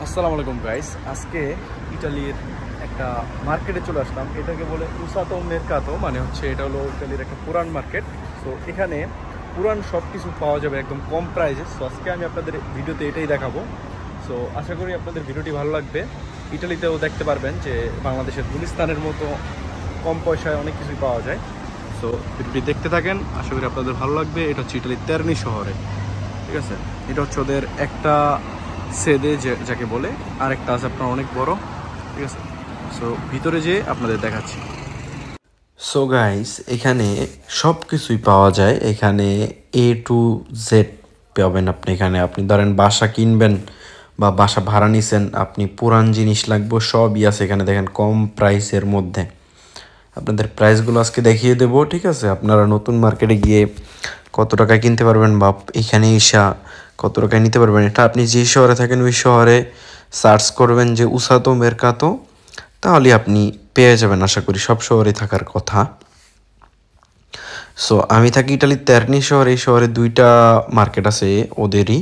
আসসালামু আলাইকুম গাইস। আজকে ইটালির একটা মার্কেটে চলে আসলাম। এটাকে বলে উসাতো মেরকাতো, মানে হচ্ছে এটা হলো ইটালির একটা পুরান মার্কেট। তো এখানে পুরান সব কিছু পাওয়া যাবে একদম কম প্রাইসে। সো আজকে আমি আপনাদের ভিডিওতে এটাই দেখাবো। সো আশা করি আপনাদের ভিডিওটি ভালো লাগবে। ইটালিতেও দেখতে পারবেন যে বাংলাদেশের গুলিস্তানের মতো কম পয়সায় অনেক কিছুই পাওয়া যায়। সো ভিডিওটি দেখতে থাকেন, আশা করি আপনাদের ভালো লাগবে। এটা হচ্ছে ইটালির তেরনি শহরে, ঠিক আছে। এটা হচ্ছে ওদের একটা সেদে যাকে বলে, আর একটা আছে আপনার অনেক বড়, ঠিক আছে। সো ভিতরে যেয়ে আপনাদের দেখাচ্ছি। সো গাইস, এখানে সব কিছুই পাওয়া যায়। এখানে A to Z পাবেন আপনি। এখানে আপনি ধরেন বাসা কিনবেন বা বাসা ভাড়া নিছেন, আপনি পুরান জিনিস লাগবে, সবই আছে এখানে। দেখেন কম প্রাইসের মধ্যে আপনাদের প্রাইসগুলো আজকে দেখিয়ে দেবো, ঠিক আছে। আপনারা নতুন মার্কেটে গিয়ে কত টাকায় কিনতে পারবেন বা এখানে এসা কত টাকায় নিতে পারবেন, এটা আপনি যে শহরে থাকেন ওই শহরে সার্চ করবেন যে উসাতো মেরকাতো, তাহলে আপনি পেয়ে যাবেন। আশা করি সব শহরে থাকার কথা। সো আমি থাকি ইটালির তেরনি শহরে। এই শহরে দুইটা মার্কেট আছে ওদেরই,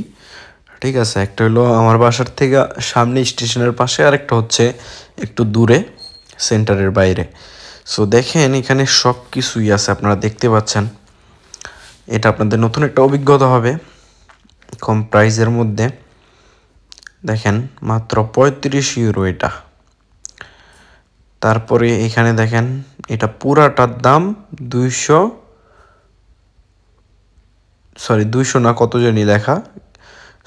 ঠিক আছে। একটা হলো আমার বাসার থেকে সামনে স্টেশনের পাশে, আর একটা হচ্ছে একটু দূরে সেন্টারের বাইরে। সো দেখেন এখানে সব কিছুই আছে, আপনারা দেখতে পাচ্ছেন। এটা আপনাদের নতুন একটা অভিজ্ঞতা হবে কম প্রাইসের মধ্যে। দেখেন মাত্র 35 ইউরো এটা। তারপরে এখানে দেখেন এটা পুরাটার দাম 200 না কত জানি লেখা।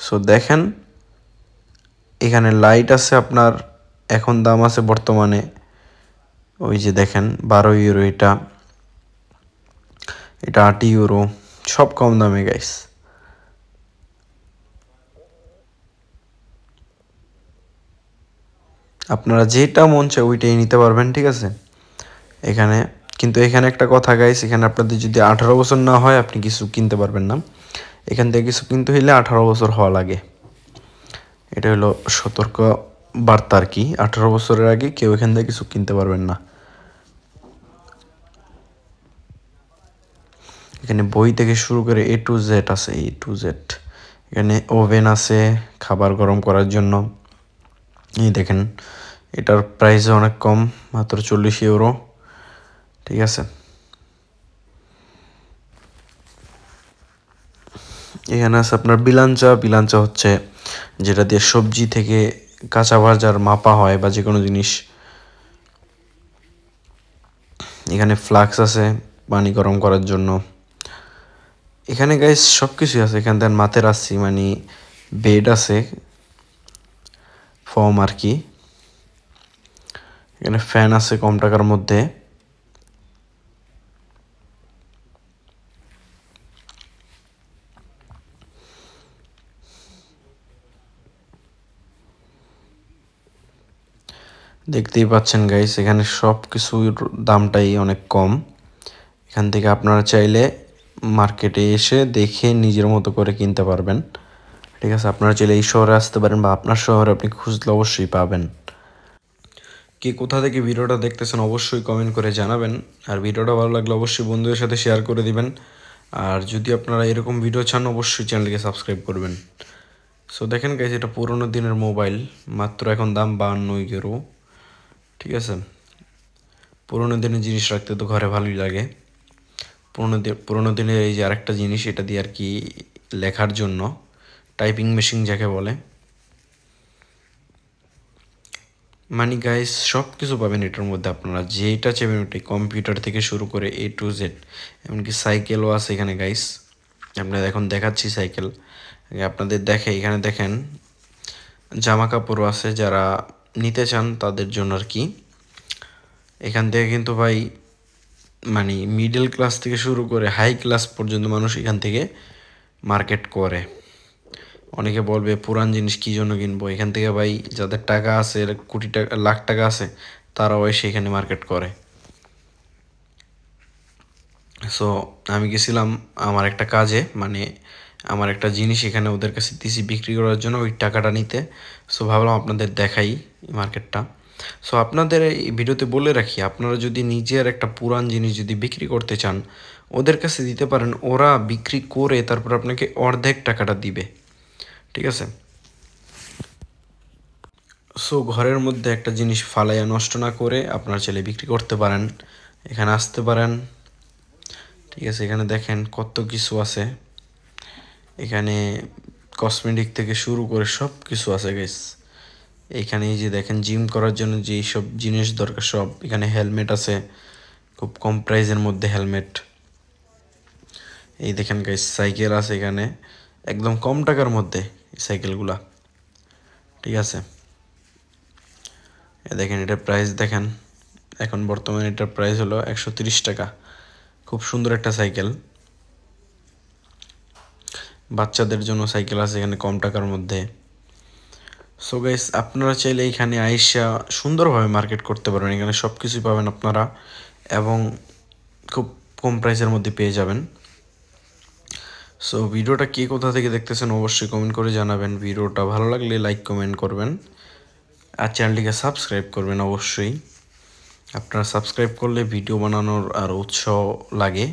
সো দেখেন এখানে লাইট আছে আপনার, এখন দাম আছে বর্তমানে ওই যে দেখেন 12 ইউরো। এটা 8 ইউরো, সব কম দামে গাইস। আপনারা যেটা মন চায় ওইটাই নিতে পারবেন, ঠিক আছে। এখানে কিন্তু এখানে একটা কথা গাইস, এখানে আপনাদের যদি 18 বছর না হয় আপনি কিছু কিনতে পারবেন না। এখান থেকে কিছু কিনতে হইলে 18 বছর হওয়া লাগে। এটা হলো সতর্ক বার্তা আর কি। 18 বছরের আগে কেউ এখান থেকে কিছু কিনতে পারবেন না। এখানে বই থেকে শুরু করে A to Z আছে, A to Z। এখানে ওভেন আছে খাবার গরম করার জন্য। এই দেখেন এটার প্রাইস অনেক কম, মাত্র 40 ইউরো, ঠিক আছে। এখানে আছে আপনার বিলাঞ্চা। বিলাঞ্চা হচ্ছে যেটা দিয়ে সবজি থেকে কাঁচা বাজার মাপা হয় বা যে কোনো জিনিস। এখানে ফ্লাক্স আছে পানি গরম করার জন্য। এখানে গাইস সব কিছুই আছে। এখান থেকে মাতেরাসি মানে বেড আছে, ফর্ম আর কি। এখানে ফ্যান আছে কম টাকার মধ্যে। দেখতেই পাচ্ছেন গাইস, এখানে সব কিছুর দামটাই অনেক কম। এখান থেকে আপনারা চাইলে মার্কেটে এসে দেখে নিজের মতো করে কিনতে পারবেন, ঠিক আছে। আপনারা চাইলে এই শহরে আসতে পারেন বা আপনার শহরে আপনি খুঁজলে অবশ্যই পাবেন। কে কোথা থেকে ভিডিওটা দেখতেছেন অবশ্যই কমেন্ট করে জানাবেন। আর ভিডিওটা ভালো লাগলে অবশ্যই বন্ধুদের সাথে শেয়ার করে দিবেন। আর যদি আপনারা এরকম ভিডিও চান অবশ্যই চ্যানেলকে সাবস্ক্রাইব করবেন। সো দেখেন গাইস, এটা পুরোনো দিনের মোবাইল, মাত্র এখন দাম 52 ইউরো, ঠিক আছে। পুরোনো দিনের জিনিস রাখতে তো ঘরে ভালোই লাগে। পুরোনো দিনের এই যে আরেকটা জিনিস, এটা দিয়ে আর কি লেখার জন্য টাইপিং মেশিন যাকে বলে। মানে গাইস সব কিছু পাবেন এটার মধ্যে, আপনারা যেটা চাইবেন ওটাই, কম্পিউটার থেকে শুরু করে A to Z। এমনকি সাইকেলও আছে এখানে গাইস। আপনাদের এখন দেখাচ্ছি সাইকেল, আপনাদের দেখে। এখানে দেখেন জামা কাপড়ও আছে, যারা নিতে চান তাদের জন্য আর কি। এখান থেকে কিন্তু ভাই মানে মিডল ক্লাস থেকে শুরু করে হাই ক্লাস পর্যন্ত মানুষ এখান থেকে মার্কেট করে। অনেকে বলবে পুরান জিনিস কী জন্য কিনবো, এখান থেকে ভাই যাদের টাকা আছে, কোটি টাকা লাখ টাকা আছে, তারাও এসে এখানে মার্কেট করে। সো আমি গেছিলাম আমার একটা কাজে, মানে আমার একটা জিনিস এখানে ওদের কাছে দিছি বিক্রি করার জন্য, ওই টাকাটা নিতে। সো ভাবলাম আপনাদের দেখাই মার্কেটটা। সো আপনাদের এই ভিডিওতে বলে রাখি, আপনারা যদি নিজের একটা পুরান জিনিস যদি বিক্রি করতে চান ওদের কাছে দিতে পারেন। ওরা বিক্রি করে তারপর আপনাকে অর্ধেক টাকাটা দিবে, ঠিক আছে। সো ঘরের মধ্যে একটা জিনিস ফালাইয়া নষ্ট না করে আপনারা চাইলে বিক্রি করতে পারেন, এখানে আসতে পারেন। ঠিক আছে, এখানে দেখেন কত কিছু আছে, এখানে কসমেটিক থেকে শুরু করে সব কিছু আছে গাইস। এইখানে এই যে দেখেন জিম করার জন্য যেই সব জিনিস দরকার সব, এখানে হেলমেট আছে খুব কম প্রাইসের মধ্যে হেলমেট। এই দেখেন গাইস সাইকেল আছে এখানে একদম কম টাকার মধ্যে এই সাইকেলগুলা। ঠিক আছে, দেখেন এটার প্রাইস দেখেন, এখন বর্তমানে এটার প্রাইস হলো 130 টাকা। খুব সুন্দর একটা সাইকেল, বাচ্চাদের জন্য সাইকেল আছে এখানে কম টাকার মধ্যে। সো গাইস আপনারা চাইলে এখানে আইসা সুন্দরভাবে মার্কেট করতে পারবেন, এখানে সব কিছুই পাবেন আপনারা এবং খুব কম প্রাইসের মধ্যে পেয়ে যাবেন। সো ভিডিওটা কে কোথা থেকে দেখতেছেন অবশ্যই কমেন্ট করে জানাবেন। ভিডিওটা ভালো লাগলে লাইক কমেন্ট করবেন আর চ্যানেলটিকে সাবস্ক্রাইব করবেন অবশ্যই। আপনারা সাবস্ক্রাইব করলে ভিডিও বানানোর আর উৎসাহ লাগে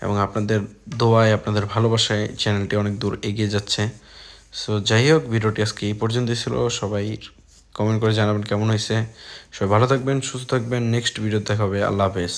এবং আপনাদের দোয়ায় আপনাদের ভালোবাসায় চ্যানেলটি অনেক দূর এগিয়ে যাচ্ছে। সো যাই হোক, ভিডিওটি আজকে এই পর্যন্তই ছিল। সবাই কমেন্ট করে জানাবেন কেমন হয়েছে। সবাই ভালো থাকবেন, সুস্থ থাকবেন। নেক্সট ভিডিও দেখা হবে। আল্লাহ হাফেজ।